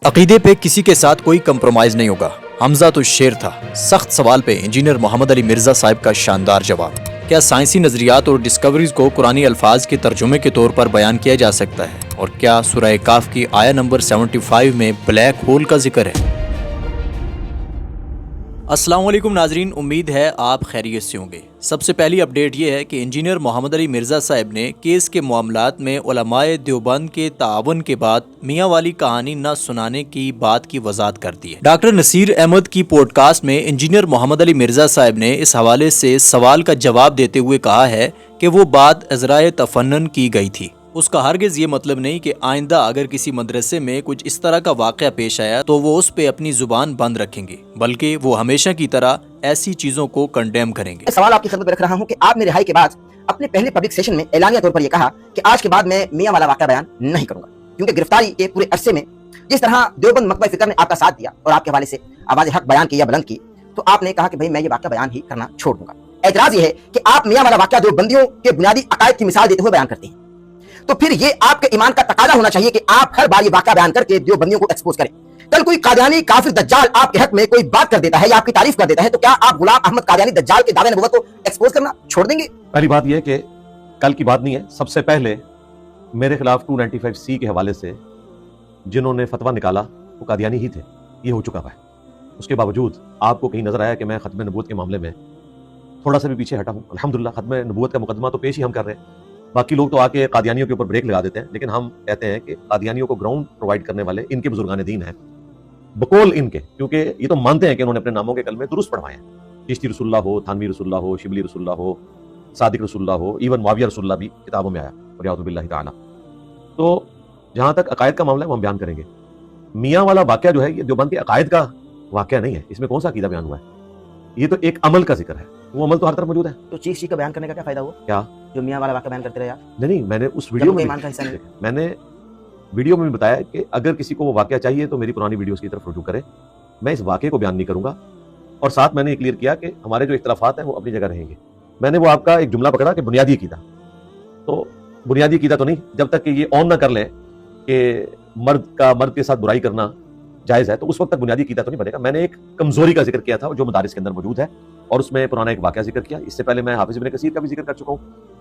عقیدے پہ کسی کے ساتھ کوئی کمپرومائز نہیں ہوگا، حمزہ تو شیر تھا۔ سخت سوال پہ انجینئر محمد علی مرزا صاحب کا شاندار جواب۔ کیا سائنسی نظریات اور ڈسکوریز کو قرآنی الفاظ کے ترجمے کے طور پر بیان کیا جا سکتا ہے؟ اور کیا سورہ کاف کی آیہ نمبر 75 میں بلیک ہول کا ذکر ہے؟ السلام علیکم ناظرین، امید ہے آپ خیریت سے ہوں گے۔ سب سے پہلی اپڈیٹ یہ ہے کہ انجینئر محمد علی مرزا صاحب نے کیس کے معاملات میں علماء دیوبند کے تعاون کے بعد میاں والی کہانی نہ سنانے کی بات کی وضاحت کر دی ہے۔ ڈاکٹر نصیر احمد کی پوڈ کاسٹ میں انجینئر محمد علی مرزا صاحب نے اس حوالے سے سوال کا جواب دیتے ہوئے کہا ہے کہ وہ بات عذرائے تفنن کی گئی تھی۔ اس کا ہرگز یہ مطلب نہیں کہ آئندہ اگر کسی مدرسے میں کچھ اس طرح کا واقعہ پیش آیا تو وہ اس پہ اپنی زبان بند رکھیں گے، بلکہ وہ ہمیشہ کی طرح ایسی چیزوں کو کنڈیم کریں گے۔ سوال آپ کی خدمت میں رکھ رہا ہوں کہ آپ نے رہائی کے بعد اپنے پہلے پبلک سیشن میں اعلانیہ طور پر یہ کہا کہ آج کے بعد میں میاں والا واقعہ بیان نہیں کروں گا، کیونکہ گرفتاری کے پورے عرصے میں جس طرح دیوبند مکتبہ فکر نے آپ کا ساتھ دیا اور آپ کے حوالے سے آواز حق بیان کی یا بلند کی، تو آپ نے کہا کہ بھائی میں یہ واقعہ بیان ہی کرنا چھوڑ دوں گا۔ اعتراض یہ ہے کہ آپ میاں والا واقعہ دیوبندیوں کے بنیادی عقائد کی مثال دیتے ہوئے بیان کرتے ہیں، تو پھر یہ آپ کے ایمان کا تقاضا ہونا چاہیے کہ آپ ہر بار یہ واقعہ بیان کر کے دیوبندیوں کو ایکسپوز کریں۔ کل کوئی قادیانی کافر دجال آپ کے حق میں کوئی بات کر دیتا ہے یا آپ کی تعریف کر دیتا ہے تو کیا آپ غلام احمد قادیانی دجال کے دعوے نبوت کو ایکسپوز کرنا چھوڑ دیں گے؟ پہلی بات یہ ہے کہ کل کی بات نہیں ہے، سب سے پہلے میرے خلاف 295C کے حوالے سے جنہوں نے فتویٰ نکالا وہ قادیانی ہی تھے، یہ ہو چکا ہے۔ اس کے باوجود آپ کو کہیں نظر آیا کہ میں ختم نبوت کے معاملے میں تھوڑا سا بھی پیچھے ہٹا ہوں؟ الحمدللہ ختم نبوت کا مقدمہ تو پیش ہی ہم کر رہے ہیں۔ باقی لوگ تو آ کے قادیانیوں کے اوپر بریک لگا دیتے ہیں، لیکن ہم کہتے ہیں کہ قادیانیوں کو گراؤنڈ پرووائڈ کرنے والے ان کے بزرگان دین ہیں، بقول ان کے، کیونکہ یہ تو مانتے ہیں کہ انہوں نے اپنے ناموں کے کلمے درست پڑھوائے ہیں۔ چشتی رسول اللہ ہو، تھانوی رسول اللہ ہو، شبلی رسول اللہ ہو، صادق رسول اللہ ہو، ایون معاویہ رسول اللہ بھی کتابوں میں آیا، ولیعوذ باللہ تعالی۔ تو جہاں تک عقائد کا معاملہ ہے وہ ہم بیان کریں گے۔ میاں والا واقعہ جو ہے یہ دیوبند کے عقائد کا واقعہ نہیں ہے، اس میں کون سا عقیدہ بیان ہوا ہے؟ یہ تو ایک عمل کا ذکر ہے، وہ عمل تو ہر طرف موجود ہے۔ تو چیز کا بیان کرنے کا کیا فائدہ ہوا؟ کیا جو میاں والا واقعہ بیان کرتے رہے آپ؟ نہیں، میں نے اس ویڈیو میں ایمان کا حصہ نہیں۔ میں نے ویڈیو میں بھی بتایا کہ اگر کسی کو وہ واقعہ چاہیے تو میری پرانی ویڈیوز کی طرف رجوع کرے، میں اس واقعے کو بیان نہیں کروں گا۔ اور ساتھ میں نے یہ کلیئر کیا کہ ہمارے جو اختلافات ہیں وہ اپنی جگہ رہیں گے۔ میں نے وہ آپ کا ایک جملہ پکڑا کہ بنیادی عقیدہ، تو بنیادی عقیدہ تو نہیں، جب تک کہ یہ آن نہ کر لیں کہ مرد کے ساتھ برائی کرنا جائز ہے تو اس وقت تک بنیادی عقیدہ تو نہیں بنے گا۔ میں نے ایک کمزوری کا ذکر کیا تھا جو مدارس کے اندر موجود ہے، اور اس میں پرانا ایک واقعہ ذکر کیا۔ اس سے پہلے میں حافظ ابن کثیر کا بھی ذکر کر چکا ہوں۔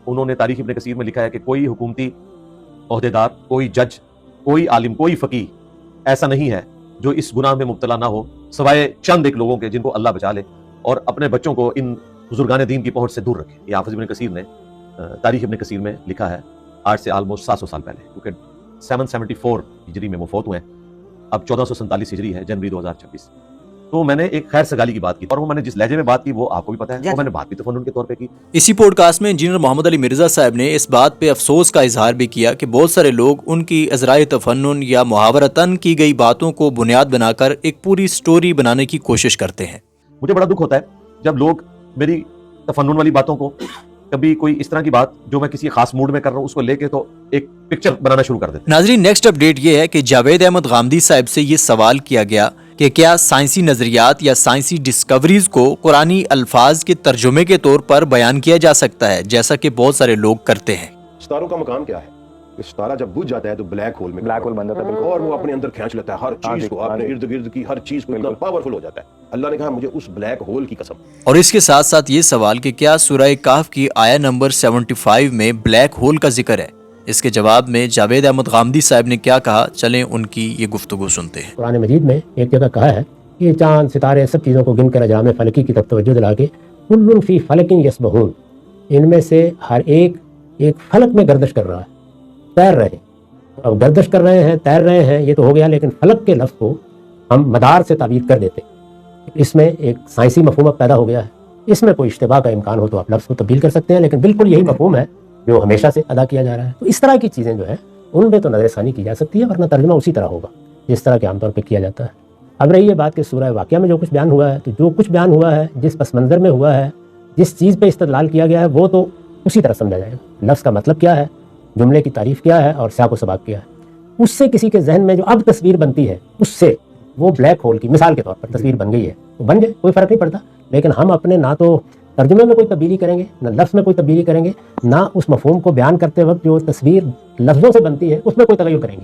انہوں نے تاریخ ابن کثیر میں لکھا ہے کہ کوئی حکومتی عہدیدار، کوئی جج، کوئی عالم، کوئی فقیہ ایسا نہیں ہے جو اس گناہ میں مبتلا نہ ہو سوائے چند ایک لوگوں کے جن کو اللہ بچا لے اور اپنے بچوں کو ان بزرگان دین کی پہنچ سے دور رکھے۔ یہ حافظ ابن کثیر نے تاریخ ابن کثیر میں لکھا ہے، آج سے آلموسٹ 700 سال پہلے، کیونکہ 774 ہجری میں وفات ہوئے ہیں، اب 1447 ہجری ہے، جنوری 2026۔ تو میں نے ایک خیر سگالی کی بات کی، اور وہ میں نے جس لہجے میں بات کی وہ آپ کو بھی پتہ ہے، وہ میں نے بات بھی تفنن کے طور پہ کی۔ اسی پوڈ کاسٹ میں انجینئر محمد علی مرزا صاحب نے اس بات پہ افسوس کا اظہار بھی کیا کہ بہت سارے لوگ ان کی عذرائے تفنن یا محاورتاً کی گئی باتوں کو بنیاد بنا کر ایک پوری سٹوری بنانے کی کوشش کرتے ہیں۔ مجھے بڑا دکھ ہوتا ہے جب لوگ میری تفنن والی باتوں کو، کبھی کوئی اس طرح کی بات جو میں کسی خاص موڈ میں کر رہا ہوں اس کو لے کے تو ایک پکچر بنانا شروع کر دیتے ہیں۔ ناظرین، نیکسٹ اپڈیٹ یہ ہے کہ جاوید احمد غامدی صاحب سے یہ سوال کیا گیا کہ کیا سائنسی نظریات یا سائنسی ڈسکوریز کو قرآنی الفاظ کے ترجمے کے طور پر بیان کیا جا سکتا ہے، جیسا کہ بہت سارے لوگ کرتے ہیں۔ ستاروں کا مقام کیا ہے؟ کہ ستارہ جب بجھ جاتا ہے تو بلیک ہول بن جاتا ہے، اور وہ اپنے اندر کھینچ لیتا ہے ہر چیز کو، اپنے ارد گرد کی ہر چیز کو، اتنا پاورفل ہو جاتا ہے۔ اللہ نے کہا مجھے اس بلیک ہول کی قسم۔ اور اس کے ساتھ ساتھ یہ سوال کہ کیا سورہ کہف کی آیہ نمبر 75 میں بلیک ہول کا ذکر ہے؟ اس کے جواب میں جاوید احمد غامدی صاحب نے کیا کہا، چلیں ان کی یہ گفتگو سنتے ہیں۔ قرآن مجید میں ایک جگہ کہا ہے کہ چاند ستارے سب چیزوں کو گن کر اجرام فلکی کی طرف توجہ دلا کے کل فی فلک یسبحون، ان میں سے ہر ایک فلک میں گردش کر رہا ہے، تیر رہے ہیں۔ اب گردش کر رہے ہیں، تیر رہے ہیں، یہ تو ہو گیا، لیکن فلک کے لفظ کو ہم مدار سے تعبیر کر دیتے، اس میں ایک سائنسی مفہوم پیدا ہو گیا ہے۔ اس میں کوئی اشتباہ کا امکان ہو تو آپ لفظ کو تبدیل کر سکتے ہیں، لیکن بالکل یہی مفہوم ہے جو ہمیشہ سے ادا کیا جا رہا ہے۔ تو اس طرح کی چیزیں جو ہیں ان میں تو نظر ثانی کی جا سکتی ہے، ورنہ ترجمہ اسی طرح ہوگا جس طرح کے عام طور پہ کیا جاتا ہے۔ اب رہی یہ بات کہ سورہ واقعہ میں جو کچھ بیان ہوا ہے، تو جو کچھ بیان ہوا ہے، جس پس منظر میں ہوا ہے، جس چیز پہ استدلال کیا گیا ہے، وہ تو اسی طرح سمجھا جائے گا۔ لفظ کا مطلب کیا ہے، جملے کی تعریف کیا ہے، اور سیاق و سباق کیا ہے، اس سے کسی کے ذہن میں جو اب تصویر بنتی ہے، اس سے وہ بلیک ہول کی مثال کے طور پر تصویر بن گئی ہے تو بن جائے، کوئی فرق نہیں پڑتا۔ لیکن ہم اپنے نہ تو ترجمے میں کوئی تبدیلی کریں گے، نہ لفظ میں کوئی تبدیلی کریں گے، نہ اس مفہوم کو بیان کرتے وقت جو تصویر لفظوں سے بنتی ہے اس میں کوئی تغیر کریں گے۔